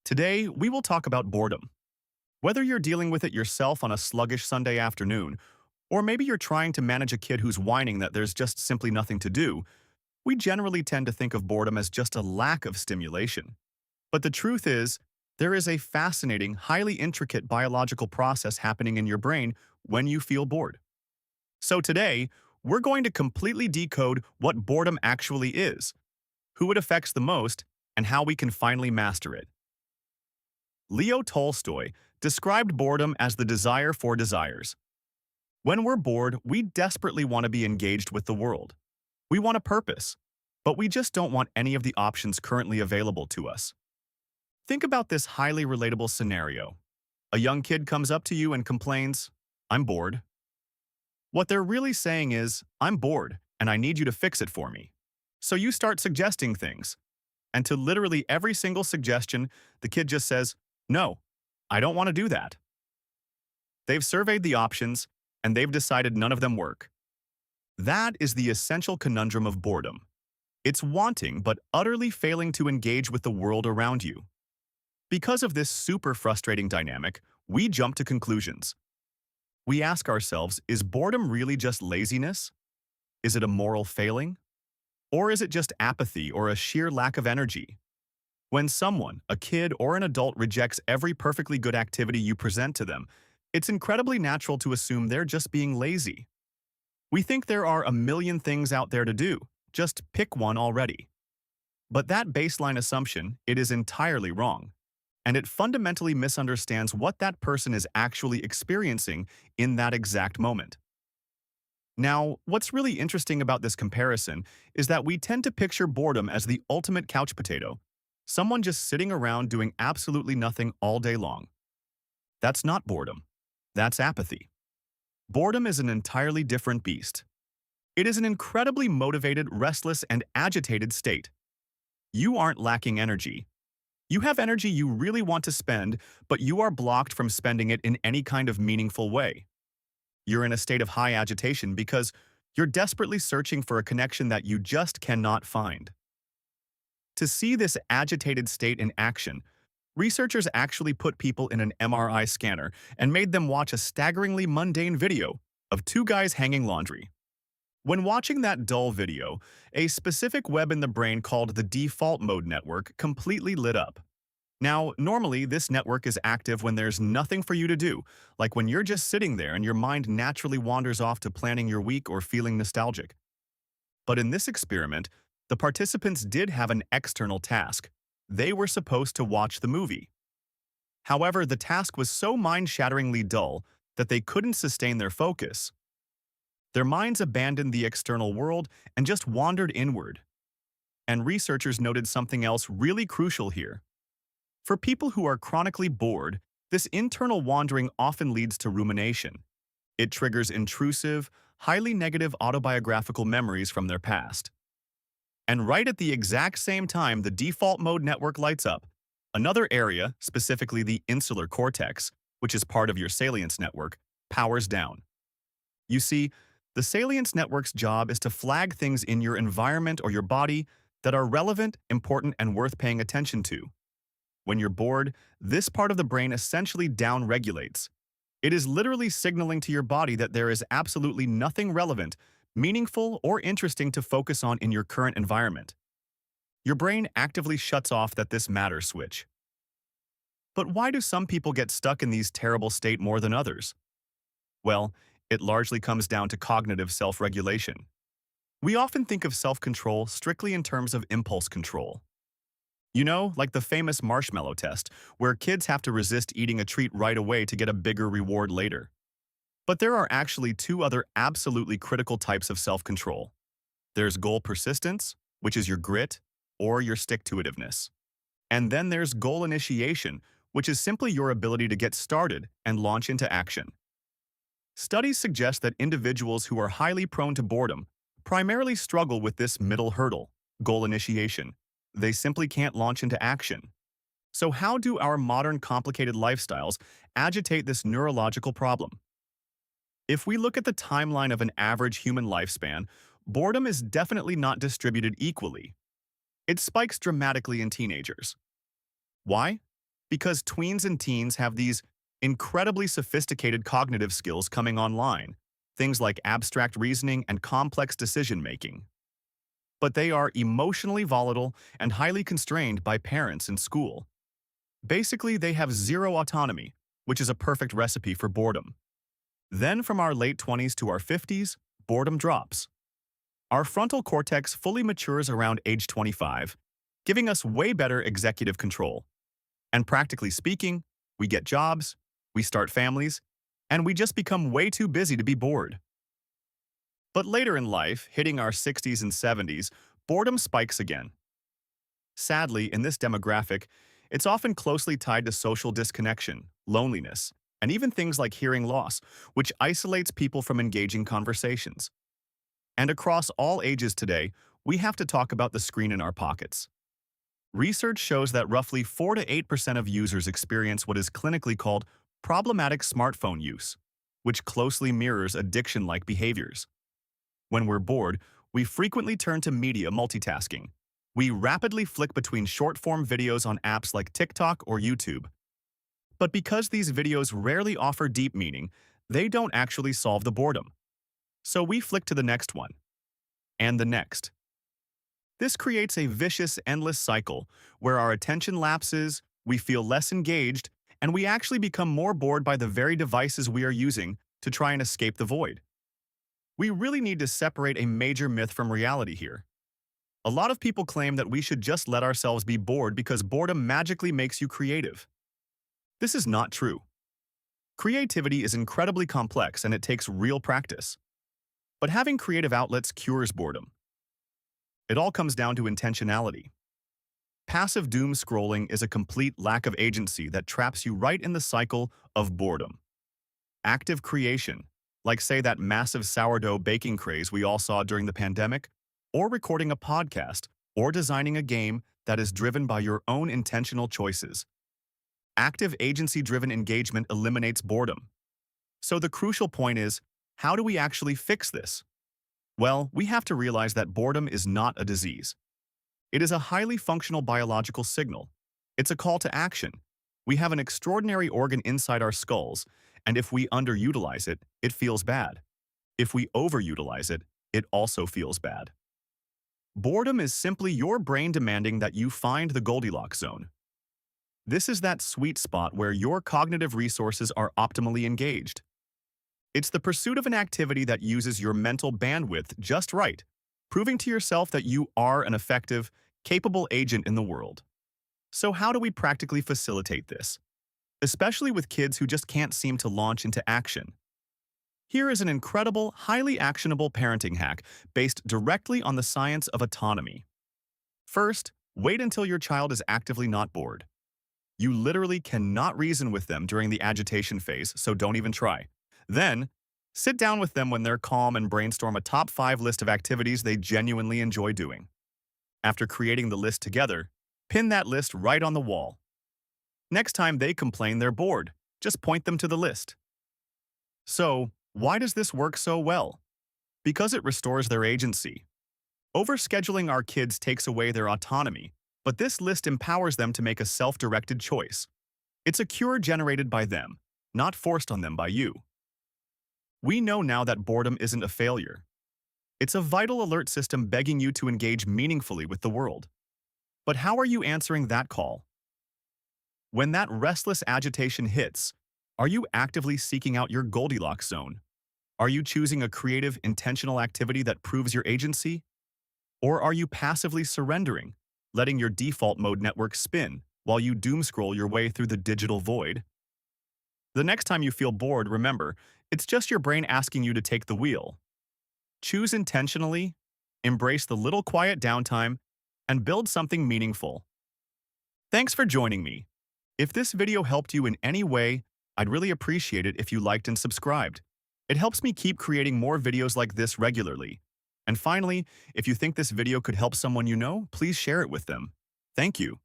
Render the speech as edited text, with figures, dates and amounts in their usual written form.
Today, we will talk about boredom. Whether you're dealing with it yourself on a sluggish Sunday afternoon, or maybe you're trying to manage a kid who's whining that there's just simply nothing to do, we generally tend to think of boredom as just a lack of stimulation. But the truth is, there is a fascinating, highly intricate biological process happening in your brain when you feel bored. So today, we're going to completely decode what boredom actually is, who it affects the most, and how we can finally master it. Leo Tolstoy described boredom as the desire for desires. When we're bored, we desperately want to be engaged with the world. We want a purpose, but we just don't want any of the options currently available to us. Think about this highly relatable scenario. A young kid comes up to you and complains, "I'm bored." What they're really saying is, "I'm bored, and I need you to fix it for me." So you start suggesting things, and to literally every single suggestion, the kid just says, "No, I don't want to do that." They've surveyed the options, and they've decided none of them work. That is the essential conundrum of boredom. It's wanting but utterly failing to engage with the world around you. Because of this super frustrating dynamic, we jump to conclusions. We ask ourselves, is boredom really just laziness? Is it a moral failing? Or is it just apathy or a sheer lack of energy? When someone, a kid or an adult, rejects every perfectly good activity you present to them, it's incredibly natural to assume they're just being lazy. We think there are a million things out there to do, just pick one already. But that baseline assumption, it is entirely wrong, and it fundamentally misunderstands what that person is actually experiencing in that exact moment. Now, what's really interesting about this comparison is that we tend to picture boredom as the ultimate couch potato, someone just sitting around doing absolutely nothing all day long. That's not boredom. That's apathy. Boredom is an entirely different beast. It is an incredibly motivated, restless, and agitated state. You aren't lacking energy. You have energy you really want to spend, but you are blocked from spending it in any kind of meaningful way. You're in a state of high agitation because you're desperately searching for a connection that you just cannot find. To see this agitated state in action, researchers actually put people in an MRI scanner and made them watch a staggeringly mundane video of two guys hanging laundry. When watching that dull video, a specific web in the brain called the default mode network completely lit up. Now, normally this network is active when there's nothing for you to do, like when you're just sitting there and your mind naturally wanders off to planning your week or feeling nostalgic. But in this experiment, the participants did have an external task. They were supposed to watch the movie. However, the task was so mind-shatteringly dull that they couldn't sustain their focus. Their minds abandoned the external world and just wandered inward. And researchers noted something else really crucial here. For people who are chronically bored, this internal wandering often leads to rumination. It triggers intrusive, highly negative autobiographical memories from their past. And right at the exact same time the default mode network lights up, another area, specifically the insular cortex, which is part of your salience network, powers down. You see, the salience network's job is to flag things in your environment or your body that are relevant, important, and worth paying attention to. When you're bored, this part of the brain essentially down-regulates. It is literally signaling to your body that there is absolutely nothing relevant, meaningful, or interesting to focus on in your current environment. Your brain actively shuts off that this matters switch. But why do some people get stuck in these terrible state more than others? Well, it largely comes down to cognitive self-regulation. We often think of self-control strictly in terms of impulse control. You know, like the famous marshmallow test, where kids have to resist eating a treat right away to get a bigger reward later. But there are actually two other absolutely critical types of self-control. There's goal persistence, which is your grit, or your stick-to-itiveness. And then there's goal initiation, which is simply your ability to get started and launch into action. Studies suggest that individuals who are highly prone to boredom primarily struggle with this middle hurdle, goal initiation. They simply can't launch into action. So how do our modern complicated lifestyles agitate this neurological problem? If we look at the timeline of an average human lifespan, boredom is definitely not distributed equally. It spikes dramatically in teenagers. Why? Because tweens and teens have these incredibly sophisticated cognitive skills coming online, things like abstract reasoning and complex decision-making. But they are emotionally volatile and highly constrained by parents and school. Basically, they have zero autonomy, which is a perfect recipe for boredom. Then from our late 20s to our 50s, boredom drops. Our frontal cortex fully matures around age 25, giving us way better executive control. And practically speaking, we get jobs, we start families, and we just become way too busy to be bored. But later in life, hitting our 60s and 70s, boredom spikes again. Sadly, in this demographic, it's often closely tied to social disconnection, loneliness, and even things like hearing loss, which isolates people from engaging conversations. And across all ages today, we have to talk about the screen in our pockets. Research shows that roughly 4 to 8% of users experience what is clinically called problematic smartphone use, which closely mirrors addiction-like behaviors. When we're bored, we frequently turn to media multitasking. We rapidly flick between short-form videos on apps like TikTok or YouTube. But because these videos rarely offer deep meaning, they don't actually solve the boredom. So we flick to the next one, and the next. This creates a vicious, endless cycle where our attention lapses, we feel less engaged, and we actually become more bored by the very devices we are using to try and escape the void. We really need to separate a major myth from reality here. A lot of people claim that we should just let ourselves be bored because boredom magically makes you creative. This is not true. Creativity is incredibly complex and it takes real practice. But having creative outlets cures boredom. It all comes down to intentionality. Passive doom scrolling is a complete lack of agency that traps you right in the cycle of boredom. Active creation, like say that massive sourdough baking craze we all saw during the pandemic, or recording a podcast, or designing a game that is driven by your own intentional choices. Active agency-driven engagement eliminates boredom. So the crucial point is, how do we actually fix this? Well, we have to realize that boredom is not a disease. It is a highly functional biological signal. It's a call to action. We have an extraordinary organ inside our skulls, and if we underutilize it, it feels bad. If we overutilize it, it also feels bad. Boredom is simply your brain demanding that you find the Goldilocks zone. This is that sweet spot where your cognitive resources are optimally engaged. It's the pursuit of an activity that uses your mental bandwidth just right, proving to yourself that you are an effective, capable agent in the world. So how do we practically facilitate this? Especially with kids who just can't seem to launch into action. Here is an incredible, highly actionable parenting hack based directly on the science of autonomy. First, wait until your child is actively not bored. You literally cannot reason with them during the agitation phase, so don't even try. Then, sit down with them when they're calm and brainstorm a top 5 list of activities they genuinely enjoy doing. After creating the list together, pin that list right on the wall. Next time they complain they're bored, just point them to the list. So, why does this work so well? Because it restores their agency. Overscheduling our kids takes away their autonomy, but this list empowers them to make a self-directed choice. It's a cure generated by them, not forced on them by you. We know now that boredom isn't a failure. It's a vital alert system begging you to engage meaningfully with the world. But how are you answering that call? When that restless agitation hits, are you actively seeking out your Goldilocks zone? Are you choosing a creative, intentional activity that proves your agency? Or are you passively surrendering, letting your default mode network spin while you doom scroll your way through the digital void? The next time you feel bored, remember, it's just your brain asking you to take the wheel. Choose intentionally, embrace the little quiet downtime, and build something meaningful. Thanks for joining me. If this video helped you in any way, I'd really appreciate it if you liked and subscribed. It helps me keep creating more videos like this regularly. And finally, if you think this video could help someone you know, please share it with them. Thank you.